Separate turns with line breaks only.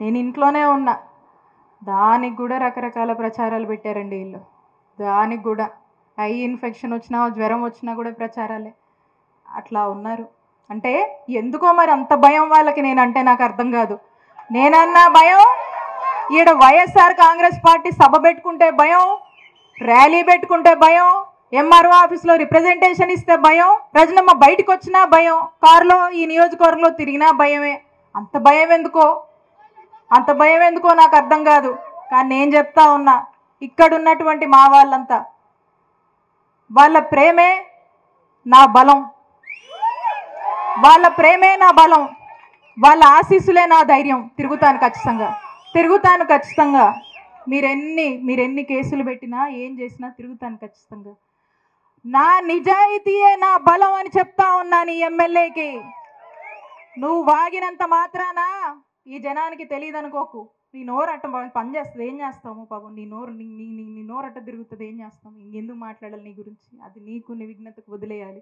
నేను ఇంట్లోనే ఉన్నా, దానికి కూడా రకరకాల ప్రచారాలు పెట్టారండి వీళ్ళు. దానికి కూడా ఐ ఇన్ఫెక్షన్ వచ్చినా జ్వరం వచ్చినా కూడా ప్రచారాలే. అట్లా ఉన్నారు. అంటే ఎందుకో మరి అంత భయం వాళ్ళకి నేనంటే నాకు అర్థం కాదు. నేనన్నా భయం, ఈడ వైఎస్ఆర్ కాంగ్రెస్ పార్టీ సభ పెట్టుకుంటే భయం, ర్యాలీ పెట్టుకుంటే భయం, ఎంఆర్ఓ ఆఫీస్లో రిప్రజెంటేషన్ ఇస్తే భయం, రజనమ్మ బయటకు వచ్చినా భయం, కారులో ఈ నియోజకవర్గంలో తిరిగినా భయమే. అంత భయం ఎందుకో, అంత భయం ఎందుకో నాకు అర్థం కాదు. కానీ నేను చెప్తా ఉన్నా, ఇక్కడున్నటువంటి మా వాళ్ళంతా, వాళ్ళ ప్రేమే నా బలం, వాళ్ళ ప్రేమే నా బలం, వాళ్ళ ఆశీస్సులే నా ధైర్యం. తిరుగుతాను ఖచ్చితంగా, తిరుగుతాను ఖచ్చితంగా. మీరెన్ని కేసులు పెట్టినా ఏం చేసినా తిరుగుతాను ఖచ్చితంగా. నా నిజాయితీయే నా బలం అని చెప్తా ఉన్నాను ఈ ఎమ్మెల్యేకి. నువ్వు వాగినంత మాత్రాన ఈ జనానికి తెలియదు అనుకోకు. నీ నోరట్ట పనిచేస్తుంది, ఏం చేస్తాము పాపం. నీ నోరట్ట తిరుగుతుంది, ఏం చేస్తాము. ఇంకెందుకు మాట్లాడాలి నీ గురించి, అది నీకు నీ విఘ్నతకు వదిలేయాలి.